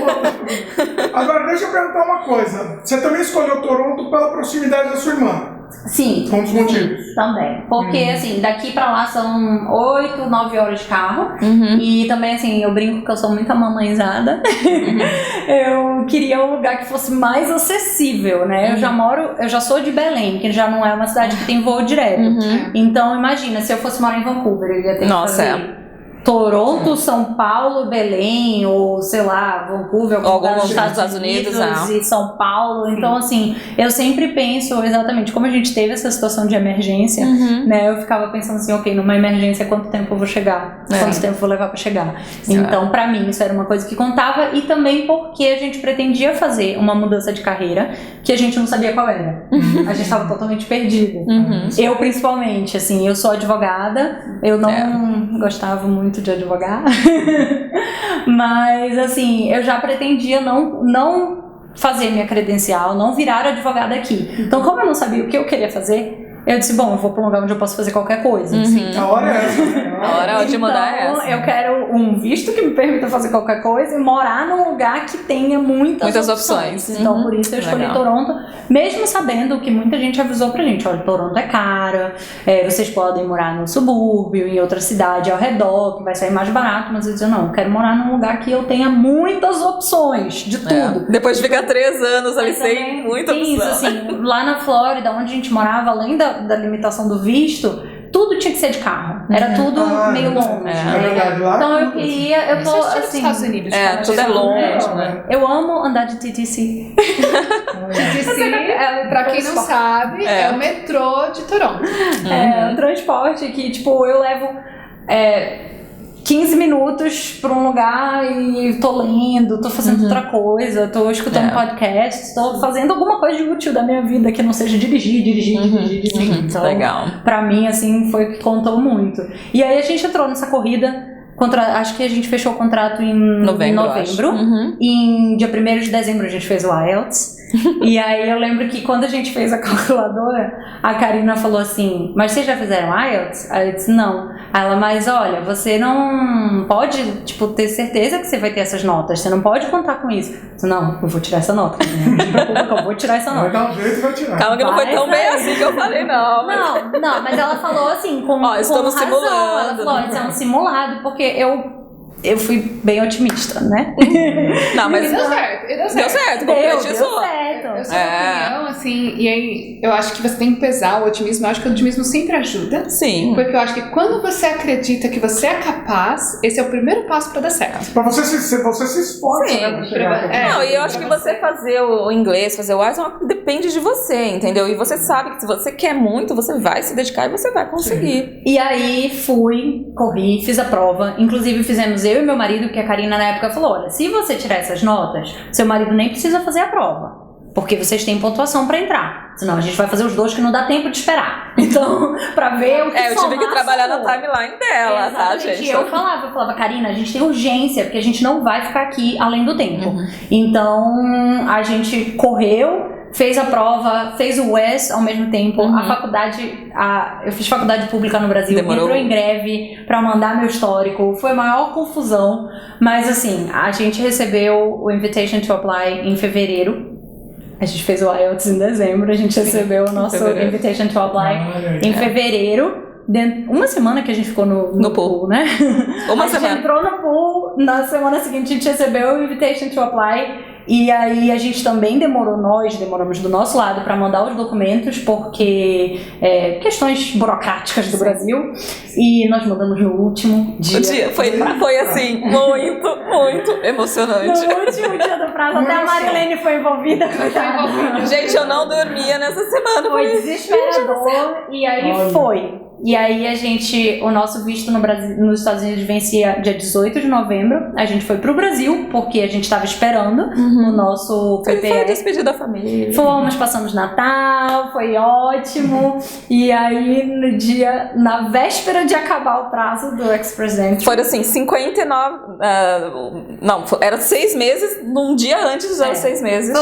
Agora, deixa eu perguntar uma coisa. Você também escolheu Toronto pela proximidade da sua irmã? Sim. Um dos motivos. Também. Porque, assim, daqui pra lá são 8, 9 horas de carro. E também, assim, eu brinco que eu sou muito mamãezada. Eu queria um lugar que fosse mais acessível, né? Eu já sou de Belém, que já não é uma cidade que tem voo direto. Então, imagina, se eu fosse morar em Vancouver, eu ia ter que fazer Toronto, São Paulo, Belém, ou sei lá, Vancouver, algum dos Estados Unidos e São Paulo. Então, assim, eu sempre penso exatamente como a gente teve essa situação de emergência, né? Eu ficava pensando assim, ok, numa emergência, quanto tempo eu vou chegar? Quanto tempo eu vou levar pra chegar? Então, pra mim, isso era uma coisa que contava, e também porque a gente pretendia fazer uma mudança de carreira que a gente não sabia qual era. A gente estava totalmente perdido. Eu, principalmente, assim, eu sou advogada, eu não gostava muito de advogar, mas assim, eu já pretendia não fazer minha credencial, não virar advogada aqui. Então, como eu não sabia o que eu queria fazer, eu disse, bom, eu vou para um lugar onde eu posso fazer qualquer coisa. A hora é essa. A hora de mudar é essa. Eu quero um visto que me permita fazer qualquer coisa e morar num lugar que tenha muitas opções. Então, por isso eu escolhi Toronto, mesmo sabendo que muita gente avisou pra gente, olha, Toronto é cara, vocês podem morar no subúrbio, em outra cidade ao redor, que vai sair mais barato, mas eu disse, não, eu quero morar num lugar que eu tenha muitas opções de tudo. Depois de ficar 3 anos ali sem muita opção. Isso, assim, lá na Flórida, onde a gente morava, além da limitação do visto, tudo tinha que ser de carro. Era tudo meio longe. É verdade, lá. Então eu queria, eu tô assim. Estados Unidos, tudo é longe, né? Eu amo andar de TTC. TTC, pra quem não sabe, é o metrô de Toronto. É um transporte que, tipo, eu levo 15 minutos pra um lugar e tô lendo, tô fazendo outra coisa, tô escutando podcast, tô fazendo alguma coisa de útil da minha vida que não seja dirigir. Então, Legal. pra mim, assim, foi o que contou muito. E aí a gente entrou nessa corrida, acho que a gente fechou o contrato em novembro. E em dia 1º de dezembro a gente fez o IELTS. E aí eu lembro que quando a gente fez a calculadora, a Karina falou assim, mas vocês já fizeram IELTS? Aí eu disse, não. Aí ela, mas olha, você não pode, tipo, ter certeza que você vai ter essas notas, você não pode contar com isso. Eu disse, não, eu vou tirar essa nota. Eu vou tirar essa nota. Vai dar um jeito e vai tirar. Calma que não foi tão bem assim que eu falei, não. Não, mas ela falou assim, com estamos razão. simulando. Ela falou, isso é um simulado, porque eu fui bem otimista, né? Não, mas E deu certo. deu certo, concretizou. Deu certo. Eu sou da opinião, assim, e aí eu acho que você tem que pesar o otimismo. Eu acho que o otimismo sempre ajuda. Sim. Porque eu acho que quando você acredita que você é capaz, esse é o primeiro passo pra dar certo. Pra você se esforça, Sim. né? Pra chegar É. Não, e eu acho que você fazer o inglês, fazer o IELTS, depende de você, entendeu? E você sabe que se você quer muito, você vai se dedicar e você vai conseguir. E aí corri, fiz a prova. Inclusive fizemos eu e meu marido, porque a Karina na época falou, olha, se você tirar essas notas, seu marido nem precisa fazer a prova. Porque vocês têm pontuação pra entrar. Senão a gente vai fazer os dois que não dá tempo de esperar. Então, pra ver o que Eu tive que trabalhar na timeline dela, tá, gente? E eu falava, Karina, a gente tem urgência, porque a gente não vai ficar aqui além do tempo. Então, a gente correu, fez a prova, fez o WES ao mesmo tempo. A faculdade, eu fiz faculdade pública no Brasil, entrou em greve pra mandar meu histórico. Foi a maior confusão. Mas assim, a gente recebeu o Invitation to Apply em fevereiro. A gente fez o IELTS em dezembro, a gente recebeu o nosso Invitation to Apply em fevereiro. Uma semana que a gente ficou no pool, né? A gente entrou no pool, na semana seguinte a gente recebeu o Invitation to Apply. E aí a gente também demoramos do nosso lado para mandar os documentos, porque questões burocráticas do Brasil. E nós mandamos no último dia. Foi assim, muito emocionante. No último dia do prazo, até a Marilene foi envolvida. Gente, eu não dormia nessa semana. Foi desesperador. E aí foi. E aí o nosso visto no Brasil, nos Estados Unidos vencia dia 18 de novembro. A gente foi pro Brasil, porque a gente estava esperando o nosso PPE. Foi despedir da família. Fomos, passamos Natal, foi ótimo. E aí na véspera de acabar o prazo do ex-presidente. Foram assim, 59. Era 6 meses, num dia antes dos 6 meses.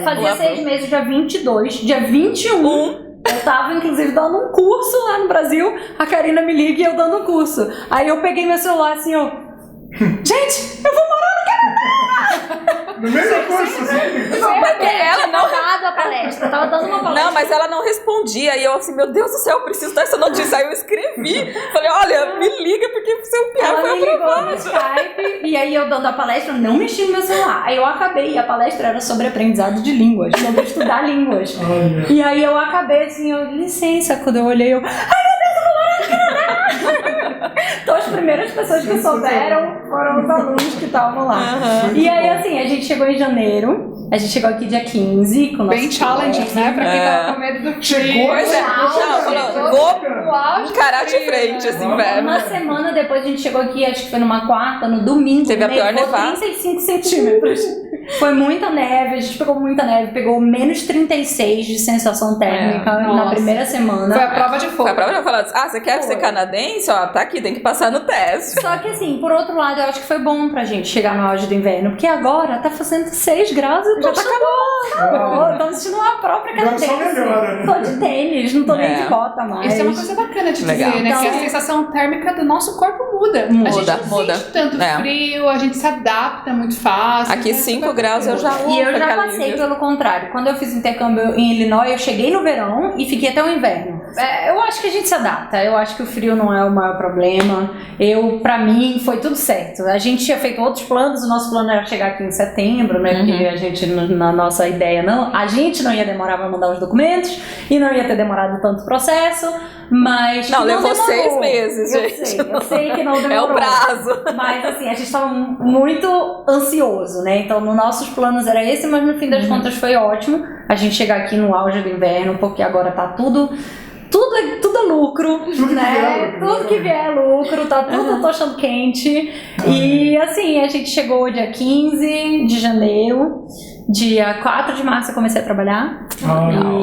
Fazia 6 meses, dia 22, dia 21. Eu tava, inclusive, dando um curso lá no Brasil. A Karina me liga e eu dando um curso. Aí eu peguei meu celular assim, gente, eu vou morar no Canadá! No mesmo curso, assim. Porque ela não... a palestra, eu tava dando uma palestra. Não, mas ela não respondia. E eu assim, meu Deus do céu, eu preciso dessa notícia. Aí eu escrevi. Falei, olha, me liga, porque seu PR foi aprovado. No Skype, e aí eu dando a palestra, eu não mexi no meu celular. Aí eu acabei, e a palestra era sobre aprendizado de línguas, sobre estudar línguas. E aí eu acabei assim, licença, quando eu olhei, ai meu Deus, eu vou morar no Canadá! Então as primeiras pessoas que souberam foram os alunos que estavam lá. E aí assim, a gente chegou em janeiro, a gente chegou aqui dia 15 com o nosso bem challenging, né? Pra quem tava com medo do frio. Pois é, vou encarar de frente esse inverno. Uma semana depois a gente chegou aqui, acho que foi numa quarta, no domingo. Teve a pior nevada. 35 centímetros. Foi muita neve, a gente pegou muita neve, pegou menos 36 de sensação térmica na primeira semana. Foi a prova de fogo. Foi a prova de falar, você quer ser canadense? Ó, tá aqui, tem que passar no teste. Só que assim, por outro lado, eu acho que foi bom pra gente chegar no auge do inverno, porque agora tá fazendo 6 graus e já tá acabou. Tô sentindo uma própria canadense. Tô de tênis, não tô nem de bota mais. Isso é uma coisa bacana de Legal. dizer, né? Então, que a sensação térmica do nosso corpo muda. A gente não sente tanto frio, a gente se adapta muito fácil. Aqui 5 graus eu já E eu já passei pelo contrário. Quando eu fiz intercâmbio em Illinois, eu cheguei no verão e fiquei até o inverno. Eu acho que a gente se adapta. Eu acho que o frio não é o maior problema. Pra mim, foi tudo certo. A gente tinha feito outros planos. O nosso plano era chegar aqui em setembro, né? Porque a gente, na nossa ideia, a gente não ia demorar pra mandar os documentos e não ia ter demorado tanto processo. Mas não levou demorou. 6 meses, gente. Eu sei que não demorou. É o prazo. Mas assim, a gente tava muito ansioso, né? Então, nos nossos planos era esse, mas no fim das contas foi ótimo a gente chegar aqui no auge do inverno, porque agora tá tudo lucro, né? Tudo que vier é lucro, tá tudo eu tô achando quente. E assim, a gente chegou dia 15 de janeiro. Dia 4 de março eu comecei a trabalhar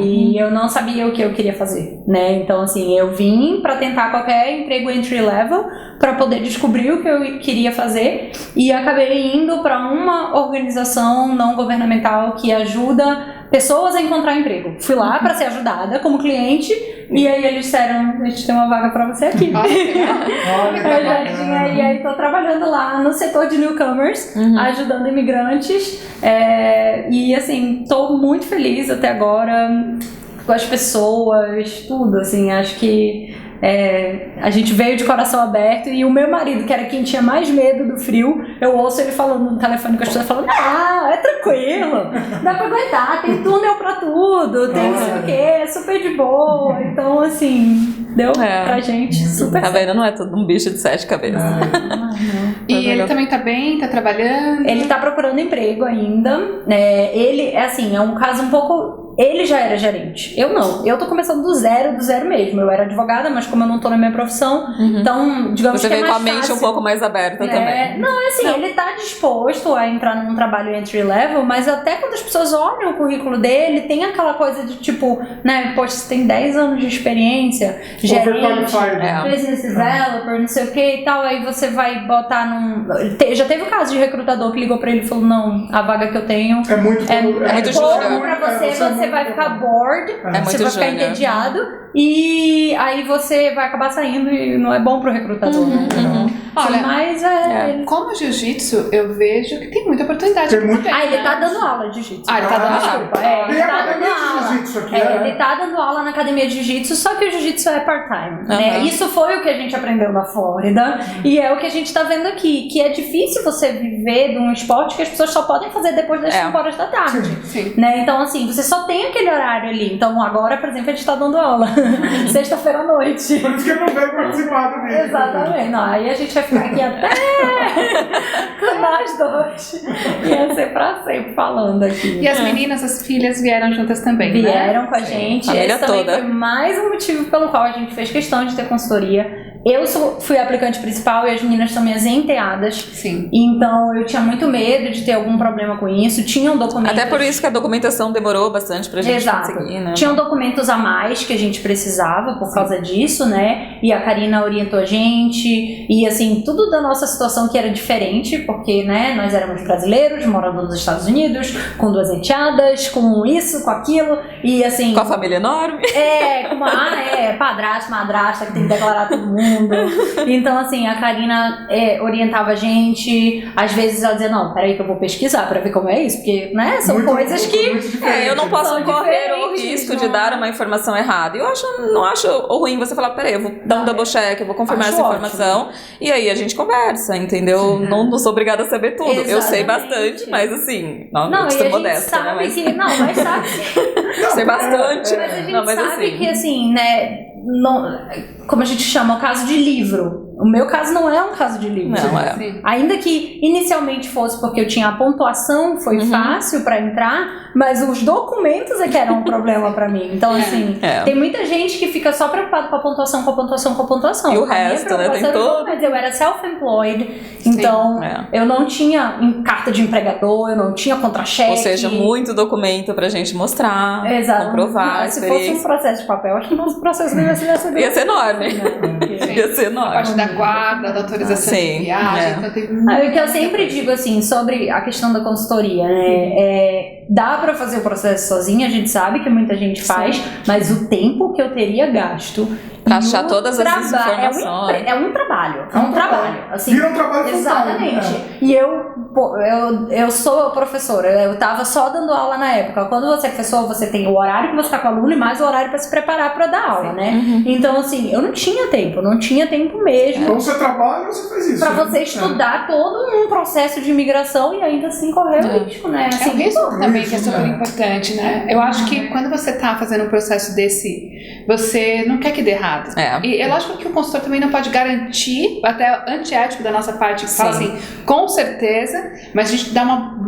e eu não sabia o que eu queria fazer, né? Então, assim, eu vim pra tentar qualquer emprego entry level pra poder descobrir o que eu queria fazer e acabei indo pra uma organização não governamental que ajuda pessoas a encontrar emprego. Fui lá pra ser ajudada como cliente e aí eles disseram, a gente tem uma vaga pra você aqui. E aí tô trabalhando lá no setor de newcomers, ajudando imigrantes. E assim, tô muito feliz até agora com as pessoas, tudo, assim, acho que a gente veio de coração aberto e o meu marido, que era quem tinha mais medo do frio, eu ouço ele falando no telefone com as pessoas falando, é tranquilo, dá pra aguentar, tem túnel pra tudo, tem não sei o que, super de boa, então assim, deu pra gente super Tá vendo? Não é tudo um bicho de 7 cabeças. E ele também tá bem, tá trabalhando? Ele tá procurando emprego ainda, ele, assim, é um caso um pouco... Ele já era gerente, eu não. Eu tô começando do zero mesmo. Eu era advogada, mas como eu não tô na minha profissão, então, digamos Você que é veio mais com a mente fácil. um pouco mais aberta também. Não, assim, ele tá disposto a entrar num trabalho entry level, mas até quando as pessoas olham o currículo dele, tem aquela coisa de tipo, né, poxa, você tem 10 anos de experiência, gerente, business developer, não sei o que e tal, aí você vai botar num... Já teve o caso de recrutador que ligou pra ele e falou, não, a vaga que eu tenho É muito pouco júnior. pra você vai ficar bored, você vai ficar entediado e aí você vai acabar saindo e não é bom pro recrutador, né? Olha, mas como jiu-jitsu, eu vejo que tem muita oportunidade. Tem muito- ele tá dando aula de jiu-jitsu. Ele tá dando Desculpa, Tem ele tá academia dando de aula. jiu-jitsu aqui, Ele tá dando aula na academia de jiu-jitsu, só que o jiu-jitsu é part-time, né? Isso foi o que a gente aprendeu na Flórida e é o que a gente tá vendo aqui, que é difícil você viver de um esporte que as pessoas só podem fazer depois das 5 horas da tarde. Sim. Né? Então, assim, você só tem aquele horário ali. Então, agora, por exemplo, a gente tá dando aula sexta-feira à noite. Por isso que eu não veio participar do vídeo. Exatamente. Não, aí a gente vai ficar aqui até com nós dois. Ia ser pra sempre falando aqui. E as meninas, as filhas vieram juntas também, Vieram né? com a gente. Família Esse também toda. foi mais um motivo pelo qual a gente fez questão de ter consultoria. Eu fui a aplicante principal e as meninas são minhas enteadas. Sim. Então eu tinha muito medo de ter algum problema com isso. Tinham documentos. Até por isso que a documentação demorou bastante pra gente conseguir, né? Tinham documentos a mais que a gente precisava por causa disso, né? E a Karina orientou a gente. E assim, tudo da nossa situação que era diferente, porque, né, nós éramos brasileiros, morando nos Estados Unidos, com 2 enteadas, com isso, com aquilo. E assim. Com a família enorme. Padrasto, madrasta, que tem que declarar todo mundo. Então, assim, a Karina orientava a gente. Às vezes ela dizia, não, peraí que eu vou pesquisar pra ver como é isso, porque, né, são coisas que... Eu não posso São correr o diferentes, risco de não dar é? uma informação errada. Eu não acho ruim você falar, peraí, eu vou dar um double check, eu vou confirmar Acho essa informação. E aí a gente conversa, entendeu? Não sou obrigada a saber tudo. Eu sei Exatamente. bastante, mas assim, não Não, sou e a gente modesta, né? sabe Mas que... Não, mas sabe sei bastante. Mas a gente Não, mas sabe assim, que, assim, né, como a gente chama, o caso de livro. O meu caso não é um caso de livro. Não, é. Sim. Ainda que inicialmente fosse porque eu tinha a pontuação, foi fácil pra entrar, mas os documentos é que eram um problema pra mim. Então, assim, tem muita gente que fica só preocupada com a pontuação, com a pontuação, com a pontuação. E o A minha resto, né, preocupação tem era todo. documentos. Eu era self-employed, então eu não tinha carta de empregador, eu não tinha contra-cheque. Ou seja, muito documento pra gente mostrar, Exato. comprovar a Se fosse um experiência. processo de papel, acho que o nosso processo não ia ser dessa Ia ser enorme. Sim. Ia ser A parte enorme. da guarda, da autorização Sim, de viagem, então tem muita O que eu sempre digo, assim, sobre a questão da consultoria, né? Dá pra fazer o processo sozinha, a gente sabe que muita gente faz, mas o tempo que eu teria gasto... Pra e achar o todas as informações. É um trabalho. Assim, Vira um trabalho full-time. exatamente. E eu sou professora, eu tava só dando aula na época. Quando você é professor, você tem o horário que você tá com o aluno e mais o horário pra se preparar pra dar aula, né? Então, assim, eu não tinha tempo mesmo. Então você trabalha ou você faz isso? Pra você estudar todo um processo de imigração e ainda assim correr o risco, né? É Assim, um risco também que é isso, super importante, né? Eu acho que quando você tá fazendo um processo desse, você não quer que dê errado. errado. É. E é lógico que o consultor também não pode garantir, até antiético da nossa parte, que fala assim, com certeza, mas a gente dá uma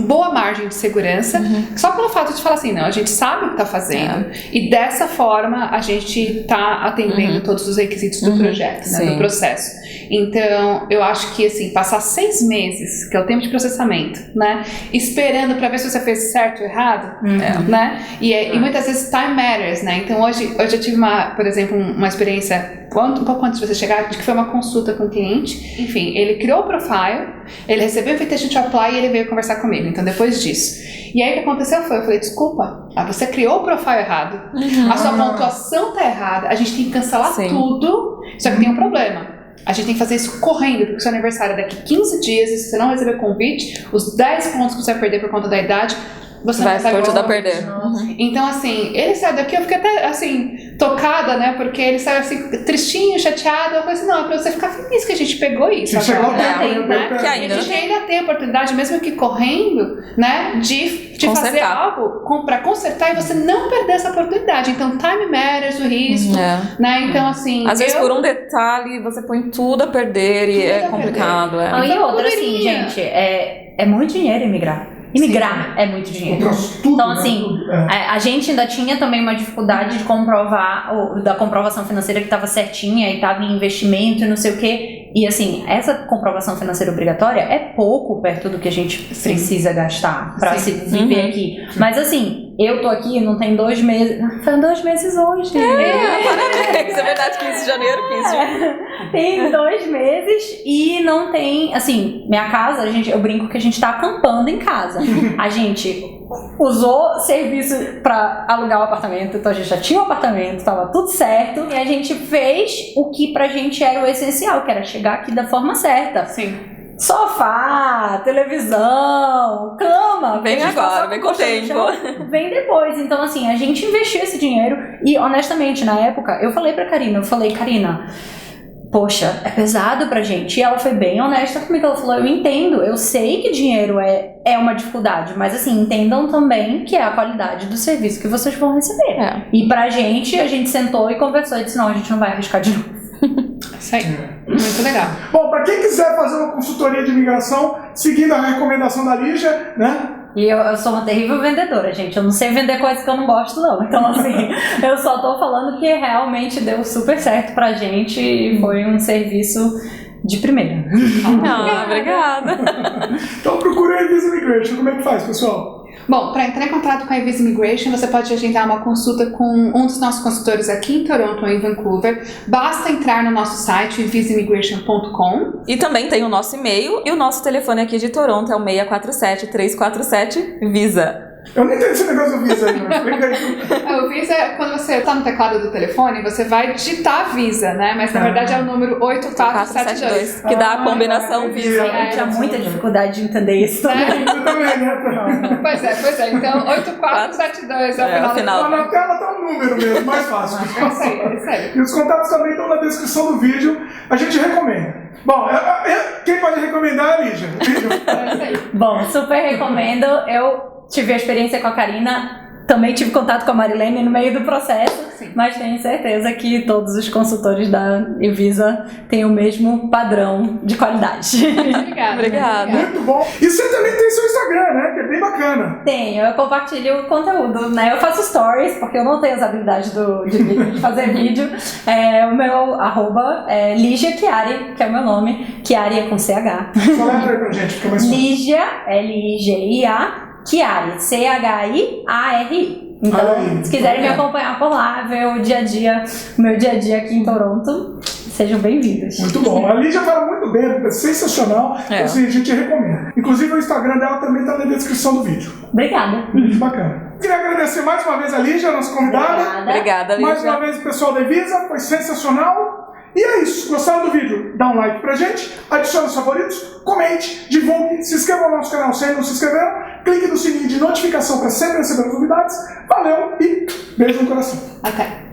boa margem de segurança, só pelo fato de falar assim, não, a gente sabe o que está fazendo, e dessa forma a gente está atendendo todos os requisitos do projeto, né, do processo. Então, eu acho que, assim, passar 6 meses, que é o tempo de processamento, né, esperando para ver se você fez certo ou errado, né, e muitas vezes time matters, né, então hoje eu tive por exemplo, uma experiência um pouco antes de você chegar, de que foi uma consulta com o cliente, enfim, ele criou o profile, ele recebeu o invitation to apply e ele veio conversar comigo, então depois disso. E aí o que aconteceu foi, eu falei, desculpa, você criou o profile errado, a sua pontuação tá errada, a gente tem que cancelar tudo, só que tem um problema. A gente tem que fazer isso correndo, porque o seu aniversário é daqui 15 dias, e se você não receber convite, os 10 pontos que você vai perder por conta da idade, você vai não tudo a perder. Então, assim, ele saiu daqui, eu fiquei até, assim, tocada, né? Porque ele saiu, assim, tristinho, chateado. Eu falei assim, não, é pra você ficar feliz que a gente pegou isso. Chegou a tempo, né? Que ainda. A gente ainda tem a oportunidade, mesmo que correndo, né? De fazer algo pra consertar e você não perder essa oportunidade. Então, time matters, o risco, né? Então, assim... Às vezes, por um detalhe, você põe tudo a perder e é complicado. E outra, assim, gente, é muito dinheiro imigrar. Imigrar é muito dinheiro. Então, assim, a gente ainda tinha também uma dificuldade de comprovar, da comprovação financeira que estava certinha e estava em investimento e não sei o quê. E, assim, essa comprovação financeira obrigatória é pouco perto do que a gente precisa gastar para se viver aqui. Mas, assim, eu tô aqui, não tem 2 meses. Foi 2 meses hoje. Parabéns, é verdade, 15 de janeiro, 15 de janeiro. Tem 2 meses e não tem, assim, minha casa, eu brinco que a gente tá acampando em casa. A gente usou serviço pra alugar o apartamento, então a gente já tinha um apartamento, tava tudo certo, e a gente fez o que pra gente era o essencial, que era chegar aqui da forma certa. Sim. Sofá, televisão, cama. Vem agora, vem com o tempo. Vem depois. Então, assim, a gente investiu esse dinheiro e, honestamente, na época, eu falei pra Karina, Karina, poxa, é pesado pra gente. E ela foi bem honesta comigo, ela falou, eu entendo, eu sei que dinheiro é uma dificuldade, mas, assim, entendam também que é a qualidade do serviço que vocês vão receber. E pra gente, a gente sentou e conversou e disse, não, a gente não vai arriscar de novo. Isso aí, muito legal. Bom, para quem quiser fazer uma consultoria de imigração, seguindo a recomendação da Lígia, né? E eu sou uma terrível vendedora, gente. Eu não sei vender coisas que eu não gosto, não. Então, assim, eu só tô falando que realmente deu super certo pra gente e foi um serviço de primeira. Obrigada. Então procure a Visa Immigration. Como é que faz, pessoal? Bom, para entrar em contato com a Visa Immigration, você pode agendar uma consulta com um dos nossos consultores aqui em Toronto ou em Vancouver. Basta entrar no nosso site, visaimmigration.com. E também tem o nosso e-mail e o nosso telefone aqui de Toronto é o 647-347-VISA. Eu não entendi esse negócio do Visa aí, não. Explica aí. O Visa, quando você está no teclado do telefone, você vai digitar Visa, né? Mas na verdade é o número 8472. Que dá a combinação Visa. Eu tinha muita dificuldade de entender isso. Eu também, né? Pois é. Então, 8472 é o final. Na tela tá um número mesmo, mais fácil. É isso aí. E os contatos também estão na descrição do vídeo. A gente recomenda. Bom, quem pode recomendar é a Lígia. É isso aí. Bom, super recomendo. Eu tive a experiência com a Karina, também tive contato com a Marilene no meio do processo, mas tenho certeza que todos os consultores da Evisa têm o mesmo padrão de qualidade. Obrigada. Muito bom. E você também tem seu Instagram, né? Que é bem bacana. Tenho, eu compartilho o conteúdo, né? Eu faço stories, porque eu não tenho as habilidades de fazer vídeo. O meu @, é Lígia Chiari, que é o meu nome. Chiari é com CH. Só lembra aí pra gente, fica mais fácil. Lígia, Ligia, Chiari, CHIARI. Então, se quiserem me acompanhar por lá, ver o meu dia a dia aqui em Toronto, sejam bem-vindos. Muito bom. A Lígia fala muito bem, é sensacional. Assim, a gente recomenda. Inclusive, o Instagram dela também está na descrição do vídeo. Obrigada. Muito bacana. Queria agradecer mais uma vez a Lígia, nossa convidada. Obrigada, Lígia. Mais uma vez o pessoal da Evisa, foi sensacional. E é isso. Gostaram do vídeo? Dá um like pra gente, adicione os favoritos, comente, divulgue, se inscreva no nosso canal se ainda não se inscreveram, clique no sininho de notificação para sempre receber as novidades. Valeu e beijo no coração. Até.